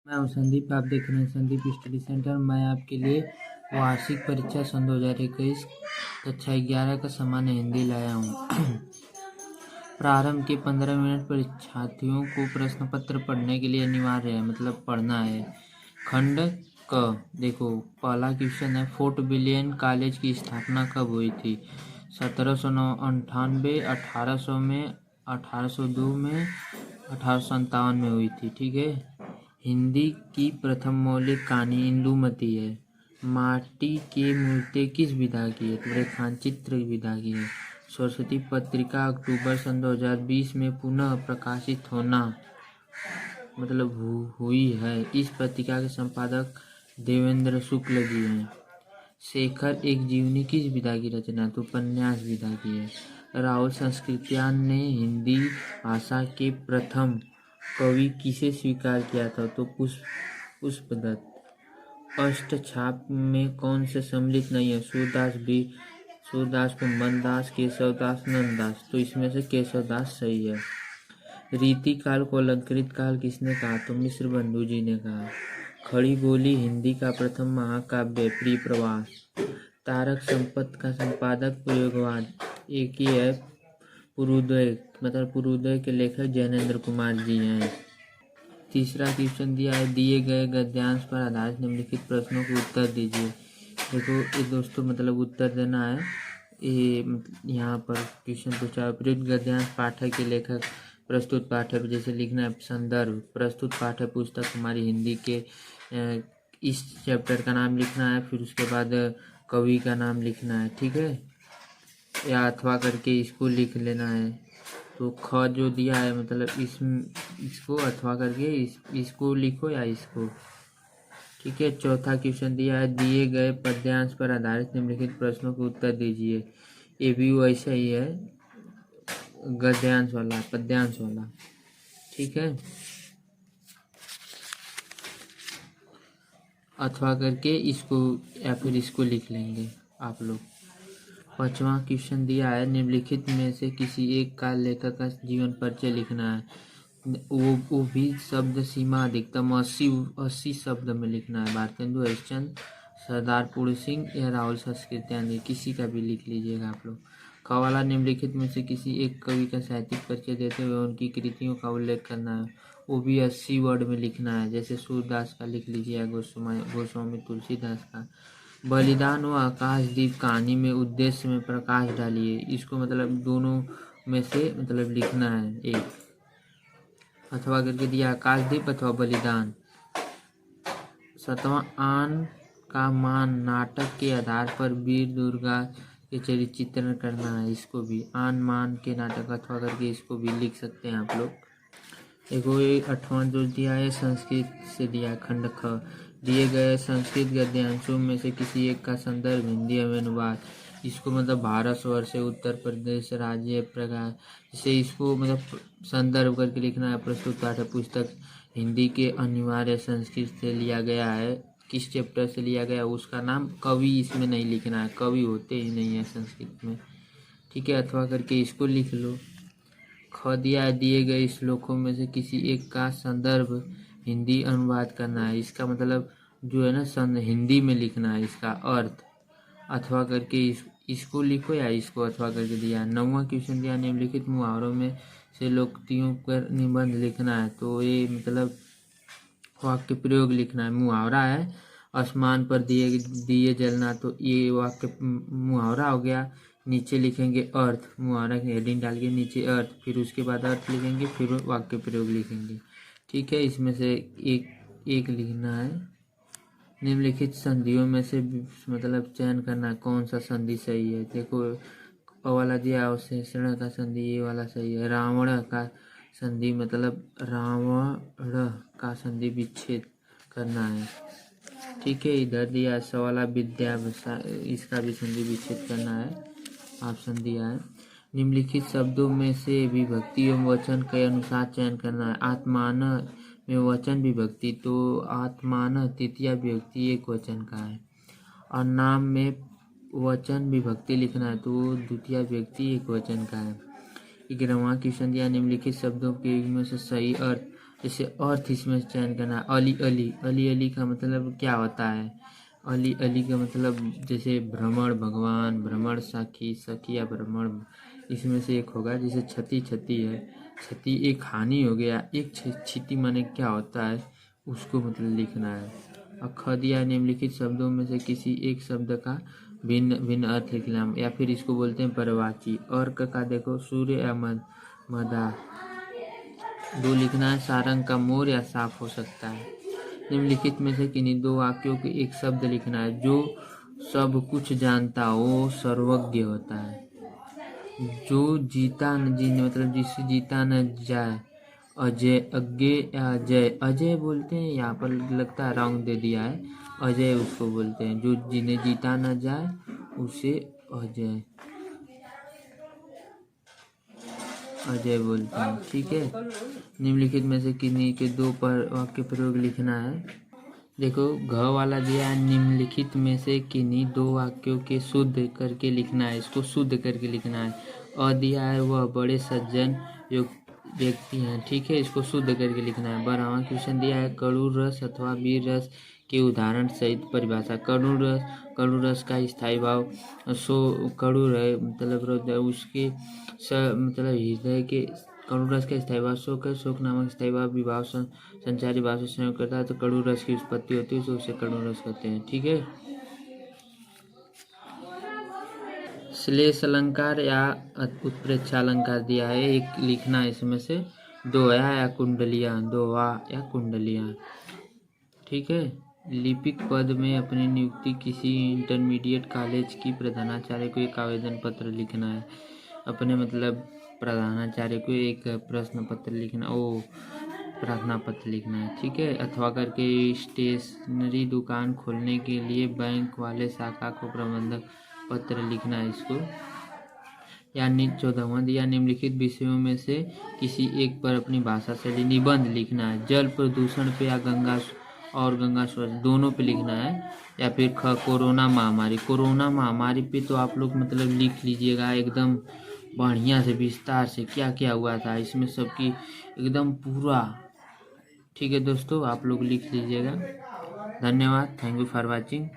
मैं हूँ संदीप। आप देख रहे हैं संदीप स्टडी सेंटर। मैं आपके लिए वार्षिक परीक्षा सन 2021 कक्षा 11 का सामान्य हिंदी लाया हूँ। प्रारंभ के 15 मिनट परीक्षार्थियों को प्रश्न पत्र पढ़ने के लिए अनिवार्य है, मतलब पढ़ना है। खंड क देखो, पहला क्वेश्चन है, फोर्ट विलियम कॉलेज की स्थापना कब हुई थी? 1798, 1800 में, 1802 में, 1857 में हुई थी। ठीक है। हिंदी की प्रथम मौलिक कहानी इंदुमती है। माटी की मूर्ति किस विधा की है? तो रेखांचित्र विधा की है। सरस्वती पत्रिका अक्टूबर सन 2020 में पुनः प्रकाशित होना मतलब हुई है। इस पत्रिका के संपादक देवेंद्र शुक्ल जी हैं। शेखर एक जीवनी किस विधा की रचना? तो उपन्यास विधा की है। राहुल संस्कृत्यान ने हिंदी भाषा के प्रथम कवि किसे स्वीकार किया था? तो पुष्पदत्त। अष्टछाप में कौन से सम्मिलित नहीं है? सूरदास, कुंभनदास, केशवदास, नंददास। तो इसमें से केशवदास सही है। रीति काल को अलंकृत काल किसने कहा? तो मिश्र बंधु जी ने कहा। खड़ी बोली हिंदी का प्रथम महाकाव्य प्रिय प्रवास। तारक संपत का संपादक प्रयोगवाद एक ही है, पूर्वोदय, मतलब पूर्वोदय के लेखक जैनेन्द्र कुमार जी हैं। तीसरा क्वेश्चन दिया है, दिए गए गद्यांश पर आधारित निम्नलिखित प्रश्नों के उत्तर दीजिए। देखो ये दोस्तों, मतलब उत्तर देना है। ये यहाँ पर क्वेश्चन पूछा, उपयुक्त गद्यांश पाठक के लेखक प्रस्तुत पाठ्य, जैसे लिखना है संदर्भ, प्रस्तुत पाठ्य पुस्तक हमारी हिंदी के इस चैप्टर का नाम लिखना है, फिर उसके बाद कवि का नाम लिखना है। ठीक है, या अथवा करके इसको लिख लेना है। तो ख जो दिया है, मतलब इसको अथवा करके इसको लिखो या इसको। ठीक है। चौथा क्वेश्चन दिया है, दिए गए पद्यांश पर आधारित निम्नलिखित प्रश्नों के उत्तर दीजिए। ये भी वैसा ही है, गद्यांश वाला, पद्यांश वाला। ठीक है, अथवा करके इसको या फिर इसको लिख लेंगे आप लोग। पांचवा क्वेश्चन दिया है, निम्नलिखित में से किसी एक काल लेखक का जीवन परिचय लिखना है। वो भी शब्द सीमा अधिकतम 80 शब्द में लिखना है। भारतेंदु हरिश्चंद्र, सरदार पूर्ण सिंह या राहुल संस्कृत्यान, किसी का भी लिख लीजिएगा आप लोग। कवाला, निम्नलिखित में से किसी एक कवि का साहित्यिक परिचय देते हुए उनकी कृतियों का उल्लेख करना है। वो भी 80 वर्ड में लिखना है। जैसे सूरदास का लिख लीजिए, गोस्वामी तुलसीदास का। बलिदान व आकाशदीप कहानी में उद्देश्य में प्रकाश डालिए। इसको मतलब दोनों में से मतलब लिखना है एक, अथवा करके दिया आकाशदीप अथवा बलिदान। सातवां, आन का मान नाटक के आधार पर वीर दुर्गा के चरित्र चित्रण करना है। इसको भी आन मान के नाटक अथवा करके इसको भी लिख सकते हैं आप लोग। देखो ये 8वां जो दिया है, संस्कृत से दिया है, खंड ख, दिए गए संस्कृत गद्यांशों में से किसी एक का संदर्भ हिंदी में अनुवाद। इसको मतलब भारतवर्ष से उत्तर प्रदेश राज्य प्रकार से इसको मतलब संदर्भ करके लिखना है। प्रस्तुत पाठ्य पुस्तक हिंदी के अनिवार्य संस्कृत से लिया गया है। किस चैप्टर से लिया गया उसका नाम, कवि इसमें नहीं लिखना है, कवि होते ही नहीं है संस्कृत में। ठीक है, अथवा करके इसको लिख लो। ख दिया है, दिए गए श्लोकों में से किसी एक का संदर्भ हिंदी अनुवाद करना है। इसका मतलब जो है ना, हिंदी में लिखना है इसका अर्थ, अथवा करके इसको लिखो या इसको अथवा करके दिया है। 9वां क्वेश्चन दिया, निम्नलिखित मुहावरों में से लोकोक्तियों पर निबंध लिखना है। तो ये मतलब वाक्य प्रयोग लिखना है। मुहावरा है आसमान पर दिए जलना, तो ये वाक्य मुहावरा हो गया। नीचे लिखेंगे अर्थ, मुहावरा की हेडिंग डाल के नीचे अर्थ, फिर उसके बाद अर्थ लिखेंगे, फिर वाक्य प्रयोग लिखेंगे। ठीक है, इसमें से एक लिखना है। निम्नलिखित संधियों में से मतलब चयन करना है, कौन सा संधि सही है। देखो अ वाला दिया अवशेषण का संधि, ये वाला सही है। रावण का संधि मतलब रावण का संधि विच्छेद करना है। ठीक है, इधर दिया सवाला विद्या, इसका भी संधि विच्छेद करना है, ऑप्शन दिया है। निम्नलिखित शब्दों में से विभक्ति एवं वचन के अनुसार चयन करना है। आत्मान में वचन विभक्ति, तो आत्मान तृतीया विभक्ति एक वचन का है। और नाम में वचन विभक्ति लिखना है, तो द्वितीय विभक्ति एक वचन का है। 11वां क्वेश्चन दिया, निम्नलिखित शब्दों के में से सही अर्थ जैसे अर्थ इसमें चयन करना। अली अली, अली अली का मतलब क्या होता है? अली अली का मतलब जैसे भ्रमण भगवान, भ्रमण सखी, सखी या भ्रमण, इसमें से एक होगा। जैसे क्षति, क्षति है, क्षति एक हानि हो गया। एक क्षति माने क्या होता है उसको मतलब लिखना है। और ख दिया निम्नलिखित शब्दों में से किसी एक शब्द का भिन्न भिन्न अर्थ लिखना, या फिर इसको बोलते हैं परवाची। अर्क का देखो सूर्य या मदा, दो लिखना है। सारंग का मोर या सांप हो सकता है। निम्नलिखित में से किन्हीं दो वाक्यों के एक शब्द लिखना है। जो सब कुछ जानता हो सर्वज्ञ होता है। जो जीता न जीने मतलब जिससे जीता न जाए। अजय, अज्ञे या अजय, अजय बोलते हैं, यहाँ पर लगता है रंग दे दिया है, अजय उसको बोलते हैं। जो जिन्हें जीता न जाए उसे अजय, अजय बोलते हैं। ठीक है। निम्नलिखित में से किन्हीं के दो पर वाक्य प्रयोग लिखना है। देखो घ वाला दिया है, निम्नलिखित में से किन्हीं दो वाक्यों के शुद्ध करके लिखना है। इसको शुद्ध करके लिखना है। अ दिया है, वह बड़े सज्जन व्यक्ति हैं। ठीक है, इसको शुद्ध करके लिखना है। 12वां क्वेश्चन दिया है, कड़ू रस अथवा वीर रस के उदाहरण सहित परिभाषा। कड़ू रस का स्थायी भाव सो कड़ू रहे मतलब उसके मतलब हृदय के कड़ू रस का स्थायी भाव शोक है। शोक नामक स्थायी भाव विभाव संचारी भाव से संयोग करता है तो कड़ू रस की उत्पत्ति होती है, तो उसे कड़ू रस कहते हैं। ठीक है। श्लेष अलंकार या उत्प्रेक्षा अलंकार दिया है, एक लिखना है। इसमें से दोहा या कुंडलियाँ, दोहा या कुंडलियाँ। ठीक है। लिपिक पद में अपनी नियुक्ति किसी इंटरमीडिएट कॉलेज की प्रधानाचार्य को एक आवेदन पत्र लिखना है। अपने मतलब प्रधानाचार्य को एक प्रश्न पत्र लिखना, प्रार्थना पत्र लिखना है। ठीक है। अथवा करके स्टेशनरी दुकान खोलने के लिए बैंक वाले शाखा को प्रबंधक पत्र लिखना है इसको। या 14वां दिया, निम्नलिखित विषयों में से किसी एक पर अपनी भाषा शैली निबंध लिखना है। जल प्रदूषण पे या गंगा स्वच्छ दोनों पे लिखना है। या फिर कोरोना महामारी, कोरोना महामारी पे तो आप लोग मतलब लिख लीजिएगा एकदम बढ़िया से विस्तार से क्या क्या हुआ था इसमें सबकी एकदम पूरा। ठीक है दोस्तों, आप लोग लिख लीजिएगा। धन्यवाद। Thank you for watching.